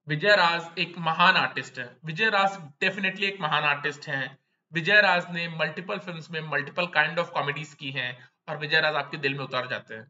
विजय राज एक महान आर्टिस्ट है। विजय राज डेफिनेटली एक महान आर्टिस्ट हैं। विजय राज ने मल्टीपल फिल्म्स में मल्टीपल काइंड ऑफ कॉमेडीज की हैं और विजय राज आपके दिल में उतर जाते हैं।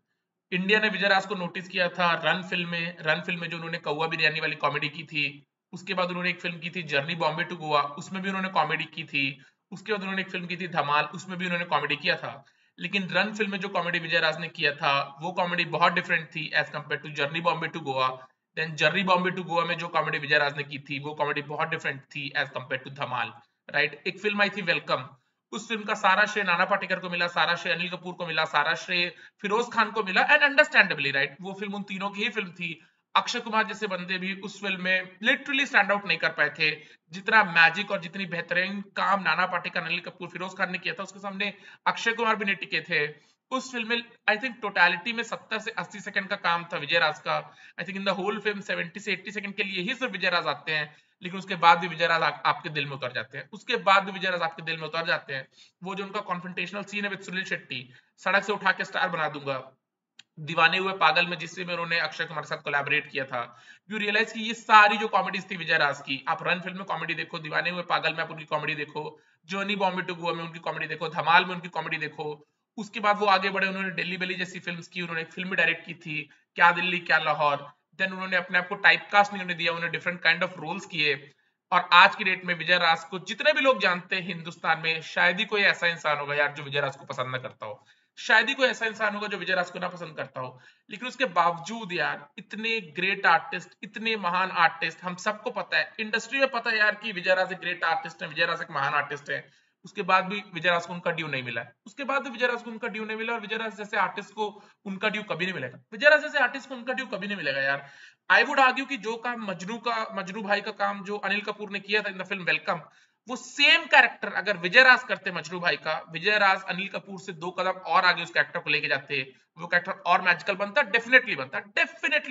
इंडिया ने विजय राज को नोटिस किया था रन फिल्म में जो उन्होंने कौवा बिरयानी वाली कॉमेडी की थी। उसके बाद उन्होंने एक फिल्म की थी जर्नी बॉम्बे टू गोवा, उसमें भी उन्होंने कॉमेडी की थी। उसके बाद उन्होंने एक फिल्म की थी धमाल, उसमें भी उन्होंने कॉमेडी किया था। लेकिन रन फिल्म में जो कॉमेडी विजय राज ने किया था वो कॉमेडी बहुत डिफरेंट थी as compare to journey Bombay to Goa. Then journey Bombay to Goa में जो कॉमेडी विजय राज ने की थी वो कॉमेडी बहुत डिफरेंट थी as compare to Dhamaal. Right, एक फिल्म आई थी वेलकम। उस फिल्म का सारा श्रेय नाना पाटेकर को मिला, सारा श्रेय अनिल कपूर को मिला, सारा श्रेय फिरोज खान को मिला एंड अंडरस्टैंडेबली राइट, वो फिल्म उन तीनों की ही फिल्म थी। अक्षय कुमार जैसे बंदे भी उस फिल्म में लिटरली स्टैंड आउट नहीं कर पाए थे। जितना मैजिक और जितनी बेहतरीन काम नाना पाटेकर अनिल कपूर फिरोज खान ने किया था उसके सामने अक्षय कुमार भी नहीं टिके थे। उस फिल्म में आई थिंक टोटलिटी में 70 से 80 सेकंड का काम था विजय राज का। I think in the whole film 70 से 80 सेकंड के लिए ही सिर्फ विजय राज आते हैं। लेकिन उसके बाद भी विजय राज आपके दिल में उतर जाते हैं, उसके बाद भी विजय राज आपके दिल में उतर जाते हैं। वो जो उनका कॉन्फ्रंटेशनल सीन है विद सुनील शेट्टी, सड़क से उठा के स्टार बना दूंगा, दीवाने हुए पागल में जिससे में उन्होंने अक्षय कुमार के साथ कोलैबोरेट किया था। यू रियलाइज कि ये सारी जो कॉमेडीज थी विजय राज की, आप रन फिल्म में कॉमेडी देखो, दीवाने हुए पागल में आप उनकी कॉमेडी देखो, जर्नी बॉम्बे टू गोवा में उनकी कॉमेडी देखो, धमाल में उनकी कॉमेडी देखो। उसके बाद वो आगे बढ़े, उन्होंने दिल्ली वैली जैसी फिल्म्स की, उन्होंने एक फिल्म भी डायरेक्ट की थी क्या दिल्ली क्या लाहौर। देन उन्होंने अपने आप को टाइप कास्ट नहीं होने दिया, उन्होंने डिफरेंट काइंड ऑफ रोल्स किए। और आज की डेट में विजय राज को जितने भी लोग जानते हैं हिंदुस्तान में, शायद ही कोई ऐसा इंसान होगा यार जो विजय राज को पसंद ना करता हो। शायद ही कोई ऐसा इंसान होगा जो विजय राज को ना पसंद करता हो। लेकिन उसके बावजूद यार इतने ग्रेट आर्टिस्ट, इतने महान आर्टिस्ट, हम सबको पता है, इंडस्ट्री में पता है यार कि विजय राज एक ग्रेट आर्टिस्ट है, विजय राज एक महान आर्टिस्ट है। उसके बाद भी विजय राज को उनका ड्यू नहीं मिला है, उसके बाद भी विजय राज को उनका ड्यू नहीं मिला, और विजय राज जैसे आर्टिस्ट को उनका ड्यू कभी नहीं मिलेगा, विजय राज जैसे आर्टिस्ट को उनका ड्यू कभी नहीं मिलेगा यार। आई वुड आर्ग्यू कि जो काम मजनू भाई का काम जो अनिल कपूर ने किया था इन द फिल्म वेलकम, वो सेम कैरेक्टर अगर विजय राज करते मजनू भाई का, विजय राज अनिल कपूर से 2 कदम और आगे उस कैरेक्टर को लेके जाते, वो कैरेक्टर और मैजिकल बनता, डेफिनेटली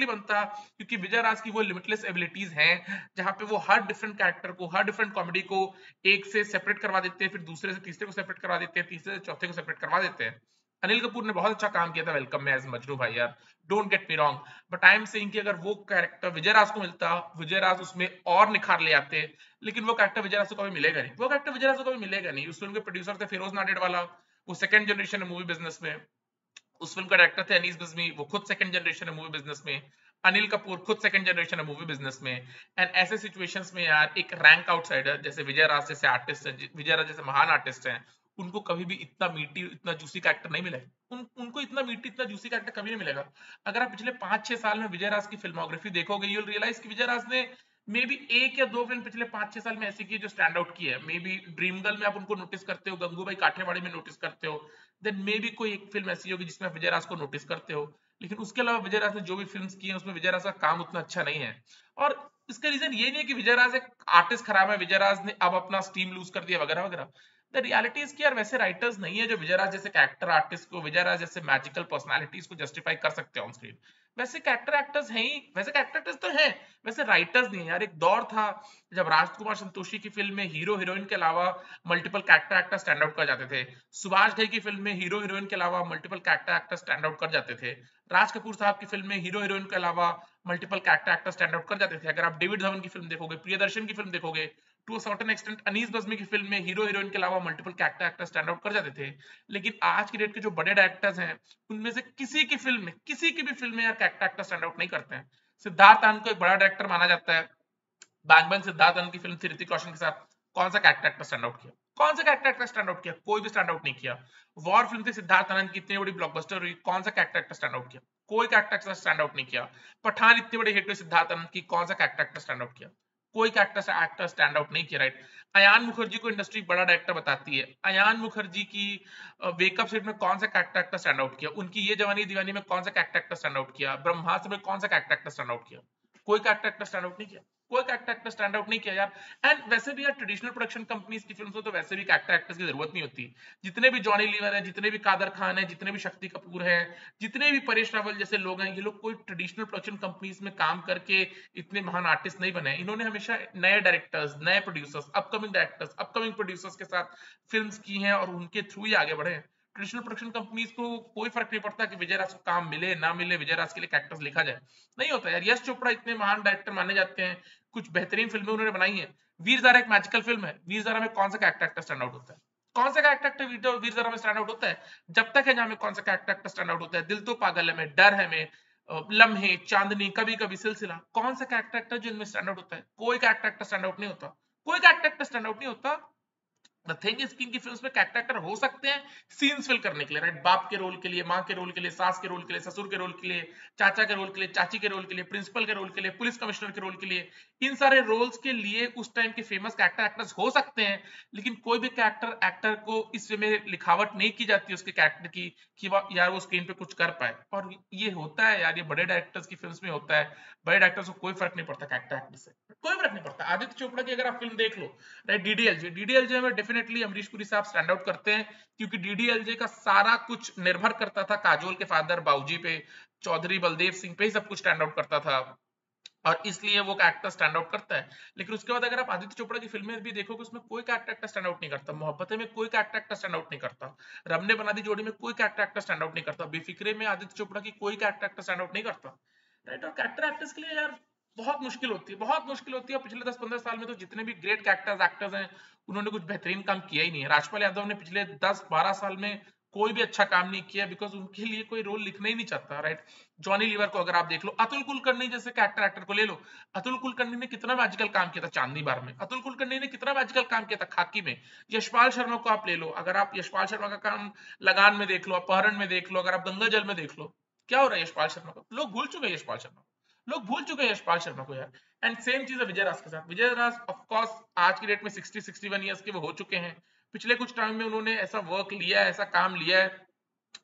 बनता। क्योंकि विजय राज की वो लिमिटलेस एबिलिटीज हैं जहां पे वो हर डिफरेंट कैरेक्टर को, हर डिफरेंट कॉमेडी को एक से सेपरेट करवा देते हैं, फिर दूसरे से तीसरे को सेपरेट करवा देते हैं, तीसरे से चौथे को सेपरेट करवा देते हैं। अनिल कपूर ने बहुत अच्छा काम किया था वेलकम में एज मजनू भाई यार, don't get me wrong. But I am saying कि अगर वो कैरेक्टर विजय राज को मिलता, विजय राज उसमें और निखार ले आते। लेकिन वो कैरेक्टर विजय राज को कभी मिलेगा नहीं, वो कैरेक्टर विजय राज को कभी मिलेगा नहीं। उस फिल्म के प्रोड्यूसर थे फिरोज नाडियाडवाला, वो सेकंड जनरेशन है मूवी बिजनेस में। उस फिल्म का डायरेक्टर थे अनीस बज्मी, वो खुद सेकंड जनरेशन है मूवी बिजनेस में। अनिल कपूर खुद सेकंड जनरेशन है मूवी बिजनेस में। एंड ऐसे सिचुएशंस में यार एक रैंक आउटसाइडर जैसे विजय राज जैसे आर्टिस्ट है, विजय राज जैसे महान आर्टिस्ट हैं, उनको कभी भी इतना मीठी, इतना जूसी कैरेक्टर नहीं मिलेगा। उनको इतना मीठी, इतना जूसी कैरेक्टर कभी नहीं मिलेगा। अगर आप पिछले 5-6 साल में विजय राज की फिल्मोग्राफी देखोगे, यू विल रियलाइज कि विजय राज ने मे बी 1 या 2 फिल्म पिछले 5-6 साल में ऐसी की जो स्टैंड आउट की है। मे बी ड्रीम गर्ल में आप उनको नोटिस करते हो, गंगूबाई काठियावाड़ी में नोटिस करते हो, देन मे बी कोई एक फिल्म ऐसी होगी जिसमें आप विजय राज को नोटिस करते हो। लेकिन उसके अलावा विजय राज ने जो भी फिल्म्स की हैं उसमें विजय राज का काम उतना अच्छा नहीं है। और इसका रीजन ये नहीं है कि विजय राज एक आर्टिस्ट खराब है, विजय राज ने अब अपना स्टीम लूज कर दिया वगैरह वगैरह। द रियलिटी इज कि यार वैसे राइटर्स नहीं है जो विजय राज जैसे कैरेक्टर आर्टिस्ट को, विजय राज जैसे मैजिकल पर्सनालिटीज को जस्टिफाई कर सकते हैं ऑन स्क्रीन। वैसे कैरेक्टर एक्टर्स हैं ही, वैसे कैरेक्टर एक्टर्स तो हैं, वैसे राइटर्स नहीं है यार। एक दौर था जब राजकुमार संतोषी की फिल्म में हीरो हीरोइन के अलावा multiple character actor stand out कर जाते थे। सुभाष घई की फिल्म में हीरो हीरोइन के अलावा multiple character actor stand out कर जाते थे। राज कपूर साहब की फिल्म में हीरो हीरोइन के अलावा multiple character actor stand out कर जाते थे। अगर आप डेविड धवन की फिल्म देखोगे, प्रियदर्शन की फिल्म देखोगे, to a certain extent Anees Bazmee की फिल्म में हीरो हीरोइन के अलावा multiple character actor stand out कर जाते थे। लेकिन आज की डेट के जो बड़े डायरेक्टर्स हैं उनमें से किसी की फिल्म में, किसी की भी फिल्म में यार कैरेक्टर एक्टर स्टैंड आउट नहीं करते हैं। सिद्धार्थ आनंद को एक बड़ा डायरेक्टर माना जाता है। बैंग बैंग सिद्धार्थ आनंद की फिल्म थी ऋतिक रोशन के साथ, कौन सा कैरेक्टर एक्टर स्टैंड आउट किया? कौन सा कैरेक्टर एक्टर स्टैंड आउट किया? कोई भी स्टैंड आउट नहीं किया। वॉर फिल्म थी सिद्धार्थ आनंद की, इतनी बड़ी ब्लॉकबस्टर हुई, कौन सा कैरेक्टर एक्टर स्टैंड आउट किया? कोई कैरेक्टर एक्टर स्टैंड आउट नहीं किया। पठान इतनी बड़ी हिट हुई सिद्धार्थ आनंद की, कौन सा कैरेक्टर एक्टर स्टैंड आउट किया? कोई कैरेक्टर एक्टर स्टैंड आउट नहीं किया, राइट। अयान मुखर्जी को इंडस्ट्री बड़ा डायरेक्टर बताती है, अयान मुखर्जी की वेकअप सेट में कौन सा कैरेक्टर एक्टर स्टैंड आउट किया? उनकी ये जवानी दीवानी में कौन सा कैरेक्टर एक्टर स्टैंड आउट किया? ब्रह्मास्त्र में कौन सा कैरेक्टर एक्टर स्टैंड आउट किया? कोई कैरेक्टर एक्टर स्टैंड आउट नहीं किया, कोई कैरेक्टर एक्टर स्टैंड आउट नहीं किया यार। एंड वैसे भी यार ट्रेडिशनल प्रोडक्शन कंपनीज की फिल्म्स हो तो वैसे भी कैरेक्टर एक्टर्स की जरूरत नहीं होती। जितने भी जॉनी लीवर है, जितने भी कादर खान है, जितने भी शक्ति कपूर है, जितने भी परेश रावल जैसे लोग हैं, ये लोग कोई ट्रेडिशनल प्रोडक्शन कंपनीज में काम करके इतने महान आर्टिस्ट नहीं बने। इन्होंने हमेशा नए डायरेक्टर्स, नए producers, upcoming directors, upcoming producers के साथ फिल्म्स की हैं और उनके थ्रू ही आगे बढ़े हैं। ट्रेडिशनल प्रोडक्शन कंपनीज को कोई फर्क नहीं पड़ता कि विजय राज को काम मिले ना मिले, विजय राज के लिए कैरेक्टर्स लिखा जाए, नहीं होता यार। यश चोपड़ा इतने महान डायरेक्टर माने जाते हैं, कुछ बेहतरीन फिल्में उन्होंने बनाई है। वीर ज़ारा एक मैजिकल फिल्म है, वीर ज़ारा में कौन सा कैरेक्टर एक्टर स्टैंड आउट होता है? कौन सा कैरेक्टर एक्टर वीर ज़ारा में स्टैंड आउट होता है? जब तक है जहां में कौन सा कैरेक्टर एक्टर स्टैंड आउट होता है? दिल तो पागल है में, डर है में, लम्हे, चांदनी, कभी कभी, सिलसिला, कौन सा कैरेक्टर एक्टर जो इनमें स्टैंड आउट होता है? कोई कैरेक्टर एक्टर स्टैंड आउट नहीं होता, कोई कैरेक्टर एक्टर स्टैंड आउट नहीं होता। द थिंग इज कि इनकी फिल्म्स में कैरेक्टर एक्टर हो सकते हैं सीन्स फिल करने के लिए, राइट? बाप के रोल के लिए, माँ के रोल के लिए, सास के रोल के लिए, ससुर के रोल के लिए, चाचा के रोल के लिए, चाची के रोल के लिए, प्रिंसिपल के रोल के लिए, पुलिस कमिश्नर के रोल के लिए, इन सारे रोल्स के लिए उस टाइम के फेमस कैरेक्टर एक्टर्स हो सकते हैं। लेकिन कोई भी कैरेक्टर एक्टर को इस वे में लिखावट नहीं की जाती उसके कैरेक्टर की कि यार वो स्क्रीन पे कुछ कर पाए। और ये होता है यार, ये बड़े डायरेक्टर्स की फिल्म्स में होता है। बड़े डायरेक्टर्स को कोई फर्क नहीं पड़ता कैरेक्टर एक्टर से, कोई फर्क नहीं पड़ता। आदित्य चोपड़ा की अगर आप फिल्म देख लो, राइट, डीडीएलजे में डेफिनेटली अमरीश पुरी साहब स्टैंड आउट करते हैं, क्योंकि डीडीएलजे का सारा कुछ निर्भर करता था काजोल के फादर बाबूजी पे, चौधरी बलदेव सिंह पे ही सब कुछ स्टैंड आउट करता था, और इसलिए वो कैरेक्टर स्टैंड आउट करता है। लेकिन उसके बाद अगर आप आदित्य चोपड़ा की फिल्में भी देखोगे, उसमें कोई कैरेक्टर एक्टर स्टैंड आउट नहीं करता। मोहब्बतें में कोई कैरेक्टर एक्टर स्टैंड आउट नहीं करता। रब ने बना दी जोड़ी में कोई कैरेक्टर एक्टर स्टैंड आउट नहीं करता। बेफिक्रे में आदित्य चोपड़ा की कोई कैरेक्टर एक्टर स्टैंड आउट नहीं करता, राइट? और कैरेक्टर एक्टर्स के लिए यार बहुत मुश्किल होती है, बहुत मुश्किल होती है। और पिछले 10-15 साल में तो जितने भी ग्रेट कैरेक्टर्स एक्टर्स हैं, उन्होंने कुछ बेहतरीन काम किया ही नहीं है। राजपाल यादव ने पिछले 10-12 साल में कोई भी अच्छा काम नहीं किया, बिकॉज उनके लिए कोई रोल लिखना ही नहीं चाहता, राइट? जॉनी लीवर को अगर आप देख लो, अतुल कुलकर्णी जैसे कैरेक्टर एक्टर को ले लो। अतुल कुलकर्णी ने कितना मैजिकल काम किया था चांदनी बार में, अतुल कुलकर्णी ने कितना मैजिकल काम किया था खाकी में। यशपाल शर्मा को आप ले लो, अगर आप यशपाल शर्मा का काम लगान में देख लो, अपहरण में देख लो, अगर आप दंगल जल में देख लो, क्या हो रहा है यशपाल शर्मा को? लोग भूल चुके हैं यशपाल शर्मा को, लोग भूल चुके हैं यशपाल शर्मा को यार। एंड सेम चीज है विजय राज के साथ। विजय राज ऑफ कोर्स आज की डेट में 60-61 ईयर्स के वो हो चुके हैं। पिछले कुछ टाइम में उन्होंने ऐसा वर्क लिया है, ऐसा काम लिया है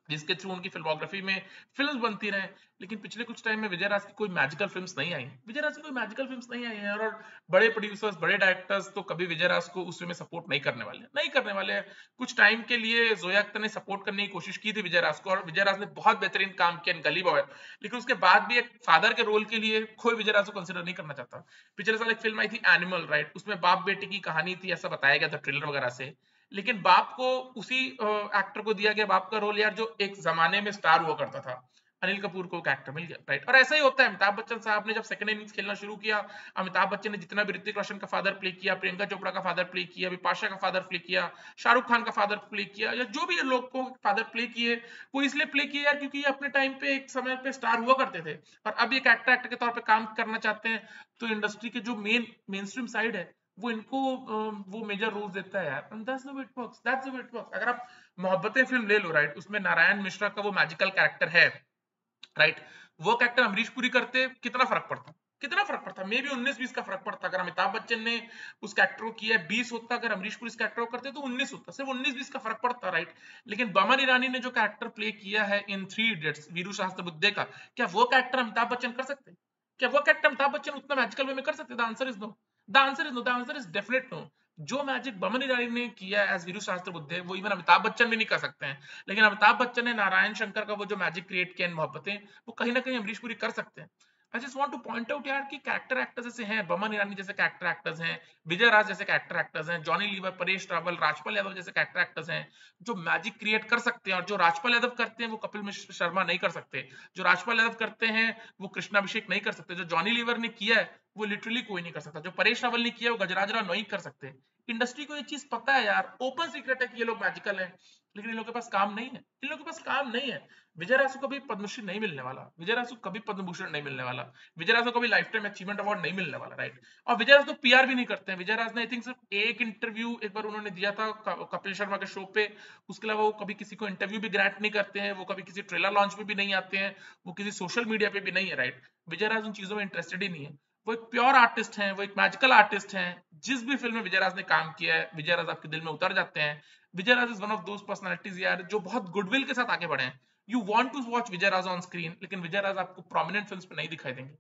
जिसके थ्रू उनकी फिल्मोग्राफी में फिल्म्स बनती रहे। लेकिन पिछले कुछ टाइम में विजय राज की कोई मैजिकल फिल्म्स नहीं आई, विजय राज की कोई मैजिकल फिल्म्स नहीं आई है। और बड़े प्रोड्यूसर्स, बड़े डायरेक्टर्स तो कभी विजय राज को उस वे में सपोर्ट नहीं करने वाले, नहीं करने वाले। कुछ टाइम के लिए जोया अख्तर ने सपोर्ट करने की कोशिश की थी विजय राज को, और विजय राज ने बहुत बेहतरीन काम किया इन गली बॉय, लेकिन उसके बाद भी एक फादर के रोल के लिए कोई विजय राज को कंसिडर नहीं करना चाहता। पिछले साल एक फिल्म आई थी एनिमल, राइट? उसमें बाप बेटे की कहानी थी, ऐसा बताया गया था ट्रेलर वगैरह से। लेकिन बाप को उसी एक्टर को दिया गया बाप का रोल यार, जो एक जमाने में स्टार हुआ करता था। अनिल कपूर को कैरेक्टर मिल गया, राइट? और ऐसा ही होता है। अमिताभ बच्चन साहब ने जब सेकंड इनिंग्स खेलना शुरू किया, अमिताभ बच्चन ने जितना भी ऋतिक रोशन का फादर प्ले किया, प्रियंका चोपड़ा का फादर प्ले किया, बिपाशा का फादर प्ले किया, शाहरुख खान का फादर प्ले किया, या जो भी लोग को फादर प्ले किए, वो इसलिए प्ले किए यार क्योंकि ये अपने टाइम पे एक समय पे स्टार हुआ करते थे, और अब ये एक्टर एक्टर के तौर पे काम करना चाहते हैं। तो इंडस्ट्री के जो मेन स्ट्रीम साइड है, वो इनको वो मेजर रोल देता है यार। And that's the way it works, that's the way it works। अगर आप मोहब्बतें फिल्म ले लो, राइट, उसमें नारायण मिश्रा का वो मैजिकल कैरेक्टर है, राइट? वो कैरेक्टर अमरीश पुरी करते, कितना फर्क पड़ता, कितना फर्क पड़ता? मे भी 19-20 का फर्क पड़ता। अगर अमिताभ बच्चन ने उस कैरेक्टर को किया 20 होता, अगर अमरीश पुरी इस कैरेक्टर को करते तो 19 होता, सिर्फ 19-20 का फर्क पड़ता, राइट? लेकिन बमन ईरानी ने जो कैरेक्टर प्ले किया है इन 3 इडियट्स, वीरू शास्त्र बुद्धे का, क्या वो कैरेक्टर अमिताभ बच्चन कर सकते? क्या वो कैरेक्टर अमिताभ बच्चन उतना मैजिकल वे में कर सकते? The answer is no, the answer is no, the answer is definite no. जो मैजिक बमन ईरानी ने किया एज वीरू शास्त्र बुद्धे, वो इवन अमिताभ बच्चन भी नहीं कर सकते हैं। लेकिन अमिताभ बच्चन ने नारायण शंकर का वो जो मैजिक क्रिएट किया इन मोहब्बतें, वो कहीं ना कहीं अमरीश पुरी कर सकते हैं। I just want two point out यार कि कैरेक्टर एक्टर्स जैसे हैं, बमन ईरानी जैसे कैरेक्टर एक्टर्स हैं, विजय राज जैसे कैरेक्टर एक्टर्स हैं, जॉनी लीवर, परेश रावल, राजपाल यादव जैसे कैरेक्टर एक्टर्स हैं, जो मैजिक क्रिएट कर सकते हैं। और जो राजपाल यादव करते हैं वो कपिल मिश्र शर्मा नहीं कर सकते, जो राजपाल यादव करते हैं वो कृष्णाभिषेक नहीं कर सकते, जो जॉनी लीवर ने किया है वो लिटरली कोई नहीं कर सकता, जो परेश रावल ने किया वो गजराज राव नहीं कर सकते। इंडस्ट्री को ये चीज पता है यार, ओपन सीक्रेट है कि ये लोग मैजिकल हैं, लेकिन इन लोगों के पास काम नहीं है, इन लोगों के पास काम नहीं है। विजय रासु को कभी पद्मश्री नहीं मिलने वाला, विजय रासु कभी पद्म भूषण नहीं मिलने वाला, विजय रासु को कभी लाइफ टाइम अचीवमेंट अवार्ड नहीं मिलने वाला, राइट? और विजय राज तो पीआर भी नहीं करते हैं। विजय राज ने आई थिंक सिर्फ एक इंटरव्यू एक बार उन्होंने दिया था कपिल शर्मा के शो पे, उसके अलावा वो कभी किसी को इंटरव्यू भी ग्रांट नहीं करते हैं, वो कभी किसी ट्रेलर लॉन्च में भी नहीं आते हैं, वो किसी सोशल मीडिया पे भी नहीं है, राइट? विजय राज उन चीजों में इंटरेस्टेड ही नहीं है। वो एक प्योर आर्टिस्ट हैं, वो एक मैजिकल आर्टिस्ट हैं। जिस भी फिल्म में विजय राज ने काम किया है, विजय राज आपके दिल में उतर जाते हैं। Vijay Raaj is one of those personalities यार, जो बहुत गुडविल के साथ आगे बढ़े हैं। You want to watch Vijay Raaj on screen, लेकिन विजय राज आपको प्रोमिनेंट फिल्म्स पे नहीं दिखाई देंगे,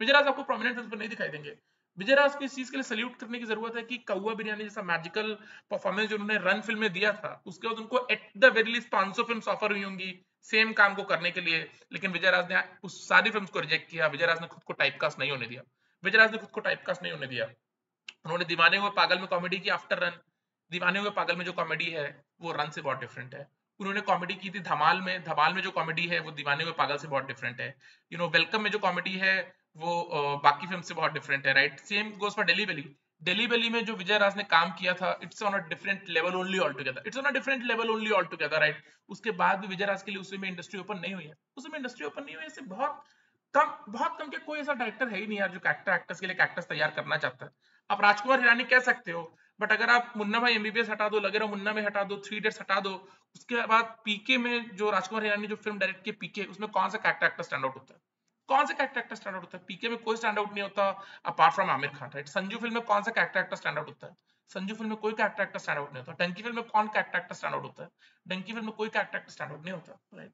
विजय राज आपको प्रोमिनेंट फिल्म्स पे नहीं दिखाई देंगे। विजय राज को इस चीज के लिए सल्यूट करने की जरूरत है कि कौवा बिरयानी जैसा मैजिकल परफॉर्मेंस जो उन्होंने रन फिल्म में दिया था, उसके बाद उनको at the very least 500 films offer हुई होंगी सेम काम को करने के लिए, लेकिन विजय राज ने उस सारी फिल्म्स को रिजेक्ट किया। विजय राज ने खुद को टाइपकास्ट नहीं होने दिया, विजय राज ने खुद को टाइपकास्ट नहीं होने दिया। उन्होंने दीवाने हुए पागल में कॉमेडी की आफ्टर रन, दीवाने हुए पागल में जो कॉमेडी है वो रन से बहुत डिफरेंट है। उन्होंने कॉमेडी की थी धमाल में जो कॉमेडी है वो दीवाने हुए पागल से बहुत डिफरेंट है। वेलकम में जो कॉमेडी है वो बाकी फिल्म से बहुत डिफरेंट है, right. Same goes for Delhi valley. Delhi valley में जो विजय राज ने काम किया था, it's on a different level only all together, it's on a different level only all together, right. उसके बाद भी विजय राज के लिए उसमें इंडस्ट्री ओपन नहीं हुई है, उसमें इंडस्ट्री ओपन नहीं हुई है, ऐसे बहुत कम के कोई ऐसा डायरेक्टर है ही नहीं यार जो कैरेक्टर एक्टर्स के लिए कैरेक्टर्स तैयार करना चाहता है। आप राजकुमार हिरानी कह सकते हो, बट अगर आप मुन्ना भाई एमबीबीएस हटा दो, लगे रहो मुन्ना में हटा दो, थ्री इडियट्स हटा दो, उसके बाद पीके में जो राजकुमार हिरानी जो फिल्म डायरेक्ट की पीके, उसमें कौन सा कैरेक्टर एक्टर स्टैंड आउट होता है? कौन सा कैरेक्टर एक्टर स्टैंड आउट होता है? पीके में कोई स्टैंड आउट नहीं होता apart from Aamir Khan, right. Sanju film में कौन सा कैरेक्टर एक्टर स्टैंड आउट होता है? संजू फिल्म में कोई कैरेक्टर एक्टर स्टैंड आउट नहीं होता। डंकी फिल्म में कौन कैरेक्टर एक्टर स्टैंड आउट होता है? डंकी फिल्म में कोई कैरेक्टर एक्टर स्टैंड आउट नहीं होता, राइट।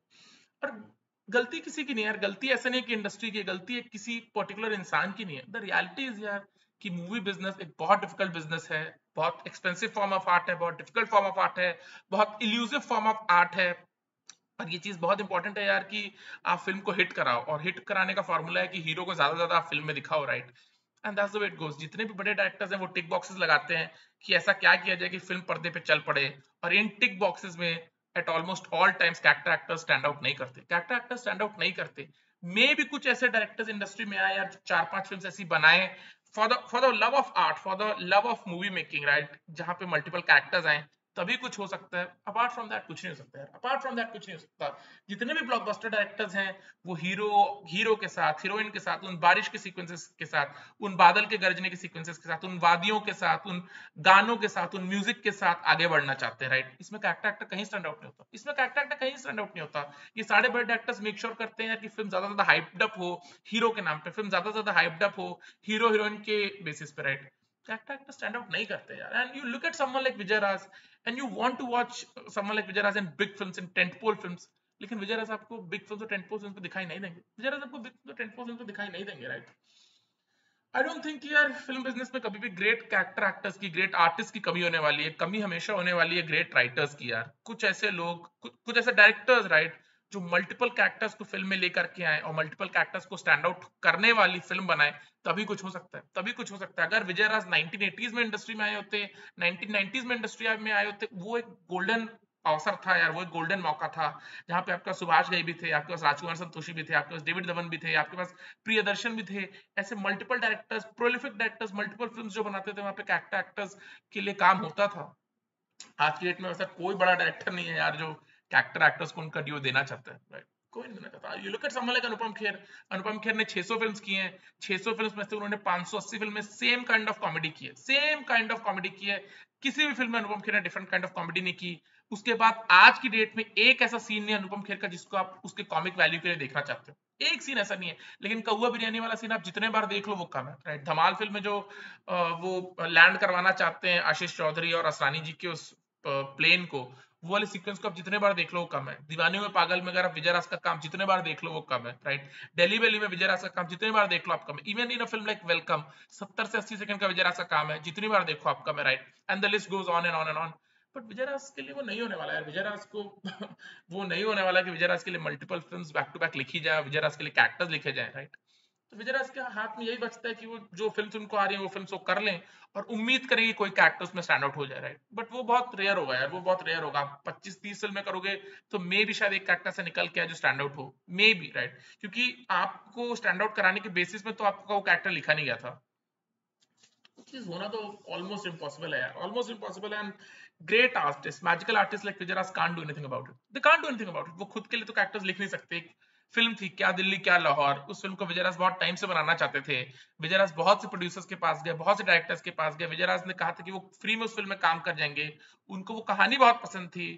और गलती किसी की नहीं है यार, गलती ऐसा नहीं है कि इंडस्ट्री की, गलती है किसी पर्टिकुलर इंसान की नहीं है। द रियलिटी इज यार कि मूवी बिजनेस एक बहुत डिफिकल्ट बिजनेस है, बहुत एक्सपेंसिव फॉर्म ऑफ आर्ट है, बहुत डिफिकल्ट फॉर्म ऑफ आर्ट है, बहुत इल्यूसिव फॉर्म ऑफ आर्ट है। और ये चीज बहुत इंपॉर्टेंट है यार कि आप फिल्म को हिट कराओ, और हिट कराने का फॉर्मूला है कि हीरो को ज्यादा ज्यादा आप फिल्म में दिखाओ, right. And that's the way it goes. जितने भी बड़े डायरेक्टर्स हैं वो टिक बॉक्सेस लगाते हैं कि ऐसा क्या किया जाए कि फिल्म पर्दे पे चल पड़े, और इन टिक बॉक्सेस में eight almost all times character actors stand out नहीं करते, कैरेक्टर एक्टर्स स्टैंड आउट नहीं करते। मे भी कुछ ऐसे डायरेक्टर्स इंडस्ट्री में आए यार जो 4-5 फिल्म ऐसी बनाए for the love of art, for the love of movie making, right, जहां पे मल्टीपल कैरेक्टर्स आए, तभी कुछ हो सकता है। अपार्ट फ्रॉम दैट कुछ नहीं हो सकता यार, अपार्ट फ्रॉम दैट कुछ नहीं हो सकता। जितने भी ब्लॉकबस्टर डायरेक्टर्स हैं वो हीरो के साथ, हीरोइन के साथ, उन बारिश के सीक्वेंसेस के साथ, उन बादल के गरजने के सीक्वेंसेस के साथ, उन वादियों के साथ, उन गानों के साथ, उन म्यूजिक के साथ आगे बढ़ना चाहते हैं, राइट। इसमें कैरेक्टर एक्टर कहीं स्टैंड आउट नहीं होता, इसमें कैरेक्टर एक्टर कहीं स्टैंड आउट नहीं होता। ये सारे बड़े डायरेक्टर्स मेक श्योर करते हैं कि फिल्म ज्यादा से ज्यादा हाइप्ड अप हो हीरो के नाम पे, फिल्म ज्यादा से ज्यादा हाइप्ड अप हो हीरो हीरोइन के बेसिस पे, right. Character actor stand out नहीं करते यार। And you look at someone like Vijay Raaj and you want to watch someone like Vijay Raaj in big films, in tentpole films, लेकिन विजय राज आपको बिग फिल्म और टेंटपोल film पे दिखाई नहीं देंगे, विजय राज आपको बिग फिल्म और टेंटपोल फिल्म पे दिखाई नहीं देंगे, राइट। आई डोंट थिंक यार फिल्म बिजनेस में कभी भी ग्रेट कैरेक्टर एक्टर्स की, ग्रेट आर्टिस्ट की कमी होने वाली है। कमी हमेशा होने वाली है ग्रेट राइटर्स की यार। कुछ ऐसे लोग, कुछ ऐसे डायरेक्टर्स, राइट, जो मल्टीपल कैरेक्टर्स को फिल्म में लेकर के आए और मल्टीपल कैरेक्टर्स को स्टैंड आउट करने वाली फिल्म बनाए, तभी कुछ हो सकता है, तभी कुछ हो सकता है। अगर विजय राज 1980s में इंडस्ट्री में आए होते, 1990s में इंडस्ट्री में आए होते, वो एक गोल्डन अवसर था यार, वो एक गोल्डन मौका था जहां पे आपके पास सुभाष घई भी थे, आपके पास राजकुमार संतोषी भी थे, आपके पास डेविड धवन भी थे, आपके पास प्रियदर्शन भी थे। ऐसे multiple directors, prolific directors, multiple films जो बनाते थे, वहां पे कैरेक्टर एक्टर्स के लिए काम होता था। आज की डेट में ऐसा कोई बड़ा डायरेक्टर नहीं है यार जो कैरेक्टर एक्टर्स को उनका ड्यू देना चाहता है, राइट। कोई नहीं देना चाहता। You look at someone like Anupam Kher. Anupam Kher ने 600 फिल्म्स की हैं, 600 फिल्म्स में से उन्होंने 580 फिल्म में सेम काइंड ऑफ कॉमेडी की है, सेम काइंड ऑफ कॉमेडी की है। किसी भी फिल्म में अनुपम खेर ने डिफरेंट काइंड ऑफ कॉमेडी नहीं की। उसके बाद आज की डेट में एक ऐसा सीन नहीं है अनुपम खेर का जिसको आप उसके कॉमिक वैल्यू के लिए देखना चाहते हो, एक सीन ऐसा नहीं है। लेकिन कौवा बिरयानी वाला सीन आप जितने बार देख लो वो कम है, राइट। धमाल फिल्म में जो वो लैंड करवाना चाहते हैं आशीष चौधरी और असरानी जी के उस प्लेन को, वो वाले सीक्वेंस को आप जितने बार देख लो वो कम है। दीवाने में पागल में अगर आप विजय राज का काम जितने बार देख लो वो कम है, राइट। दिल्ली वैली में विजय राज का काम जितने बार देख लो आप कम है। Even in a film like welcome 70 से 80 सेकंड का विजय राज का काम है, जितनी बार देखो आप कम है, right. And the list goes on and on and on. But Vijay राज के लिए वो नहीं होने वाला है विजय राज को वो नहीं होने वाला कि विजय राज के लिए multiple films back to back लिखी जाए, विजय राज के लिए कैरेक्टर्स लिखे जाए, राइट। तो विजय राज के हाथ में यही बचता है कि वो जो फिल्म उनको आ रही है वो फिल्म वो कर लें, और उम्मीद करें कि कोई कैरेक्टर उसमें स्टैंड आउट हो जाए, राइट। बट वो बहुत रेयर होगा यार, वो बहुत रेयर होगा। आप 25-30 फिल्में करोगे तो मे भी शायद एक कैरेक्टर से निकल के आए जो स्टैंड आउट हो, मे बी, राइट। क्योंकि आपको स्टैंड आउट कराने के बेसिस में तो आपका वो कैरेक्टर लिखा नहीं गया था। चीज होना तो ऑलमोस्ट इम्पॉसिबल है यार, ऑलमोस्ट इम्पॉसिबल है। And great artist, magical artist like Vijay Raj can't do anything about it, they can't do anything about it. वो खुद के लिए तो कैरेक्टर्स लिख नहीं सकते। एक फिल्म थी क्या दिल्ली क्या लाहौर, उस फिल्म को विजय राज बहुत टाइम से बनाना चाहते थे। विजय राज बहुत से प्रोड्यूसर्स के पास गए, बहुत से डायरेक्टर्स के पास गए, विजय राज ने कहा था कि वो फ्री में उस फिल्म में काम कर जाएंगे। उनको वो कहानी बहुत पसंद थी।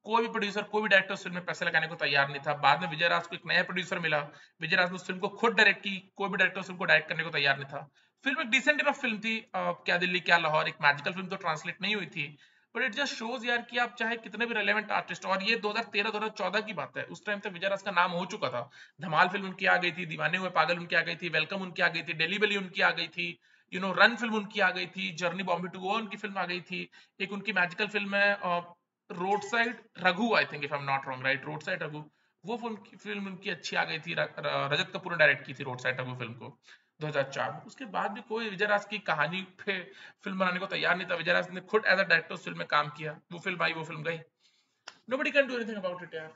कोई भी प्रोड्यूसर, कोई भी डायरेक्टर उस फिल्म में पैसे लगाने को तैयार नहीं था। बाद में विजय राज को एक नया प्रोड्यूसर मिला, विजय राज ने उस फिल्म को खुद डायरेक्ट की, कोई भी डायरेक्टर उस फिल्म को डायरेक्ट करने को तैयार नहीं था। फिल्म एक डिसेंट इनफ फिल्म थी, क्या दिल्ली क्या लाहौर, एक मैजिकल फिल्म तो ट्रांसलेट नहीं हुई थी। बट इट जस्ट शोज यार कि आप चाहे कितने भी रेलेवेंट आर्टिस्ट, और ये 2013-2014 की बात है, उस टाइम तक विजय राज का नाम हो चुका था। धमाल फिल्म उनकी आ गई थी, दीवाने हुए पागल उनकी आ गई थी, वेलकम उनकी आ गई थी, डेली बेली उनकी आ गई थी, रन फिल्म उनकी आ गई थी, जर्नी बॉम्बे टू गोवा उनकी फिल्म आ गई थी। एक उनकी मैजिकल फिल्म है road side Raghu, I think if I am not wrong, right, road side Raghu. वो फिल्म उनकी अच्छी आ गई थी, रजत कपूर ने डायरेक्ट की थी रोड साइड रघु फिल्म को 2004 में। उसके बाद भी कोई विजय राज की कहानी पे फिल्म बनाने को तैयार नहीं था। विजय राज ने खुद एज अ डायरेक्टर उस फिल्म में काम किया, वो फिल्म आई, वो फिल्म गई। nobody can do anything about it यार।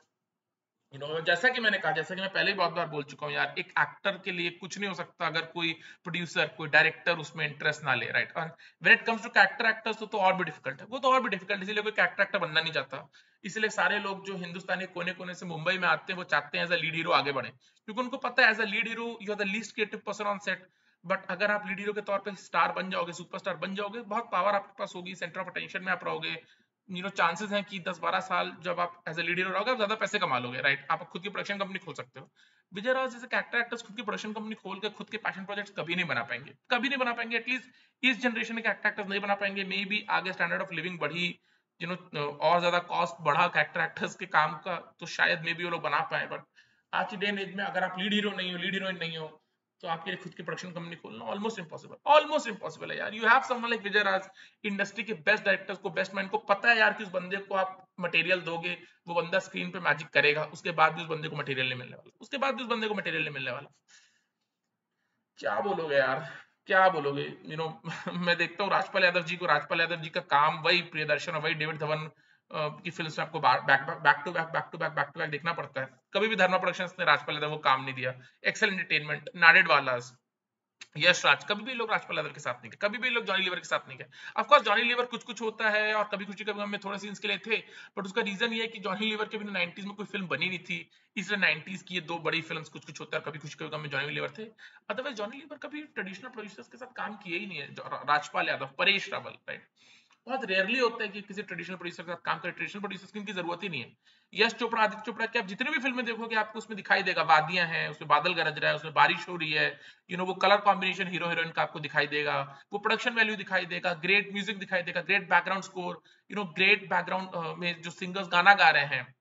जैसा कि मैंने कहा, जैसा कि मैं पहले ही बहुत बार बोल चुका हूँ यार, एक एक्टर के लिए कुछ नहीं हो सकता अगर कोई प्रोड्यूसर, कोई डायरेक्टर उसमें इंटरेस्ट ना ले, राइट। और when it comes to character actors तो और भी डिफिकल्ट है, वो तो और भी डिफिकल्ट, इसीलिए कोई कैरेक्टर एक्टर बनना नहीं चाहता। इसलिए सारे लोग जो हिंदुस्तानी कोने कोने से मुंबई में आते हैं, वो चाहते हैं एज अ लीड हीरो आगे बढ़े, क्योंकि उनको पता है as a lead hero you are the least creative person on set. But अगर आप लीड हीरो के तौर पे स्टार बन जाओगे, सुपरस्टार बन जाओगे, बहुत पावर आपके पास होगी, सेंटर ऑफ अटेंशन में आप रहोगे, चांसेस हैं कि 10-12 साल जब आप एज ए लीडर रहोगे, आप ज्यादा पैसे कमा लोगे, राइट। आप खुद की प्रोडक्शन कंपनी खोल सकते हो। विजय राज जैसे कैरेक्टर एक्टर्स खुद की प्रोडक्शन कंपनी खोल के खुद के पैशन प्रोजेक्ट्स कभी नहीं बना पाएंगे, कभी नहीं बना पाएंगे। एटलीस्ट इस जनरेशन के कैरेक्टर एक्टर्स नहीं बना पाएंगे। मे बी आगे स्टैंडर्ड ऑफ लिविंग बढ़ी, और ज्यादा कॉस्ट बढ़ा कैरेक्टर एक्टर्स के काम का, तो शायद मे बी वो लोग बना पाए। बट आज की डे एंड एज में अगर आप लीड हीरो नहीं हो, लीड हीरोइन नहीं हो, तो आपके लिए खुद की प्रोडक्शन कंपनी खोलना ऑलमोस्ट इम्पॉसिबल, ऑलमोस्ट इम्पॉसिबल है यार। You have someone like Vijay Raj, industry के बेस्ट डायरेक्टर्स को, बेस्ट मैन को पता है यार कि उस बंदे को आप मटेरियल दोगे, वो बंदा स्क्रीन पे मैजिक करेगा, उसके बाद भी उस बंदे को मटेरियल नहीं मिलने वाला, उसके बाद भी उस बंदे को मटेरियल नहीं मिलने वाला। क्या बोलोगे यार, क्या बोलोगे। मैं देखता हूँ राजपाल यादव जी को, राजपाल यादव जी का काम वही प्रियदर्शन और वही डेविड धवन की फिल्म में आपको बैक टू बैक देखना पड़ता है। कभी भी धर्मा प्रोडक्शंस ने राजपाल यादव को काम नहीं दिया। एक्सेल एंटरटेनमेंट, नाडेडवालास, यश राज, कभी भी लोग राजपाल यादव के साथ नहीं गए, कभी भी लोग जॉनी लीवर के साथ नहीं गए। ऑफ कोर्स जॉनी लीवर कुछ कुछ होता है और कभी खुशी कभी गम में थोड़े सीन्स के लिए थे, बट उसका रीजन ये है कि जॉनी लीवर के बिना 90s में कोई फिल्म बनी नहीं थी, इसलिए 90s की ये दो बड़ी फिल्म्स कुछ कुछ होता है, कभी खुशी कभी गम में जॉनी लीवर थे। अदरवाइज जॉनी लीवर कभी ट्रेडिशनल प्रोड्यूसर्स के साथ काम किए ही नहीं है। राजपाल यादव, परेश रावल, राइट, बहुत रेयरली होता है कि किसी ट्रेडिशनल प्रोड्यूसर के साथ काम करे। ट्रेडिशनल प्रोड्यूसर्स की इनकी जरूरत ही नहीं है। यश चोपड़ा, आदित्य चोपड़ा की आप जितनी भी फिल्में देखोगे आपको उसमें दिखाई देगा, वादियां हैं, उसमें बादल गरज रहा है, उसमें बारिश हो रही है, वो कलर कॉम्बिनेशन हीरो हीरोइन का आपको दिखाई देगा, वो प्रोडक्शन वैल्यू दिखाई देगा, ग्रेट म्यूजिक दिखाई देगा, great background score, great background में जो सिंगर्स गाना गा रहे हैं,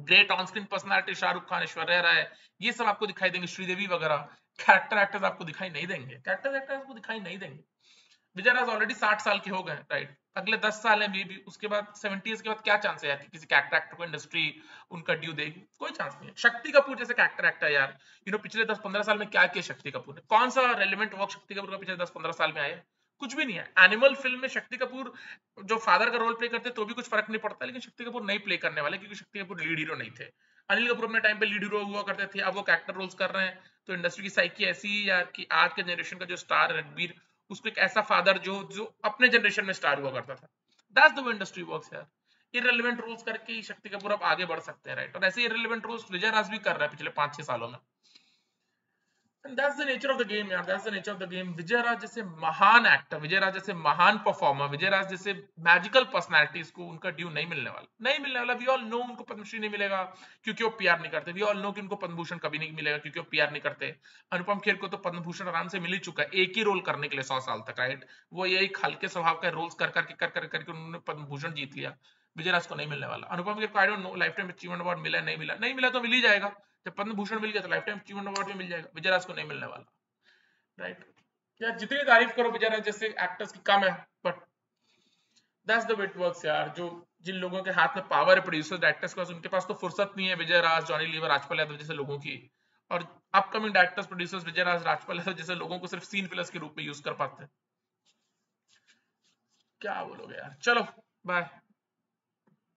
great on screen personality, Shahrukh Khan, Aishwarya Rai, ये सब आपको दिखाई देंगे, श्रीदेवी वगैरह। कैरेक्टर एक्टर्स आपको दिखाई नहीं देंगे, कैरेक्टर एक्टर्स आपको दिखाई नहीं देंगे। विजय राज ऑलरेडी 60 साल के हो गए, राइट। अगले 10 साल है, मे बी उसके बाद 70 के बाद क्या चांस है यार कि किसी कैरेक्टर एक्टर को इंडस्ट्री उनका ड्यू देगी? कोई चांस नहीं है। शक्ति कपूर जैसे कैरेक्टर एक्टर यार, पिछले 10-15 साल में क्या किया शक्ति कपूर ने? कौन सा रेलेवेंट वर्क शक्ति कपूर का पिछले 10-15 साल में आया? कुछ भी नहीं है। एनिमल फिल्म में शक्ति कपूर जो फादर का रोल प्ले करते तो भी कुछ फर्क नहीं पड़ता, लेकिन शक्ति कपूर नहीं प्ले करने वाले, क्योंकि शक्ति कपूर लीड हीरो नहीं थे। अनिल कपूर अपने टाइम पे लीड हीरो हुआ करते थे, अब वो कैरेक्टर रोल्स कर रहे हैं। तो इंडस्ट्री की साइकी ऐसी ही यार कि आज के जनरेशन का जो स्टार रणबीर, उसको एक ऐसा फादर जो जो अपने जनरेशन में स्टार हुआ करता था। That's the way industry works यार। इररिलेवेंट रोल्स करके ही शक्ति कपूर अब आगे बढ़ सकते हैं, राइट। और ऐसे इररिलेवेंट रोल्स विजय राज भी कर रहा है पिछले 5-6 सालों में। And that's the nature of the game यार, that's the nature of the game। विजय राज जैसे महान एक्टर, विजय राज जैसे महान परफॉर्मर, विजय राज जैसे मैजिकल पर्सनालिटीज को उनका ड्यू नहीं मिलने वाला, नहीं मिलने वाला। वी ऑल नो उनको पद्मश्री नहीं मिलेगा क्योंकि वो पीआर नहीं करते। वी ऑल नो कि उनको पद्म भूषण कभी नहीं मिलेगा क्योंकि वो पीआर नहीं करते। अनुपम खेर को तो पद्म भूषण आराम से मिल ही चुका है, एक ही रोल करने के लिए 100 साल तक, राइट। वो यही हल्के स्वभाव का रोल्स कर करके उन्होंने पद्म भूषण जीत लिया। विजय राज को नहीं मिलने वाला। अनुपम खेर को I don't know life time achievement award मिला नहीं मिला, नहीं मिला तो मिल ही जाएगा। जब पद्म भूषण मिल गया तो लाइफ टाइम अचीवमेंट अवार्ड भी मिल जाएगा। विजय राज को नहीं मिलने वाला, राइट। यार जितनी तारीफ करो विजय राज जैसे एक्टर्स की कम है, but that's the way it works यार। जो जिन लोगों के हाथ में पावर है, प्रोड्यूसर्स, डायरेक्टर्स के पास, उनके पास तो फुर्सत नहीं है विजय राज, जॉनी लीवर, राजपाल यादव जैसे लोगों की। और अपकमिंग डायरेक्टर्स, प्रोड्यूसर्स विजय राज, राजपाल यादव जैसे लोगों को सिर्फ सीन फिलर्स के रूप में यूज कर पाते हैं। क्या बोलोगे यार, चलो बाय।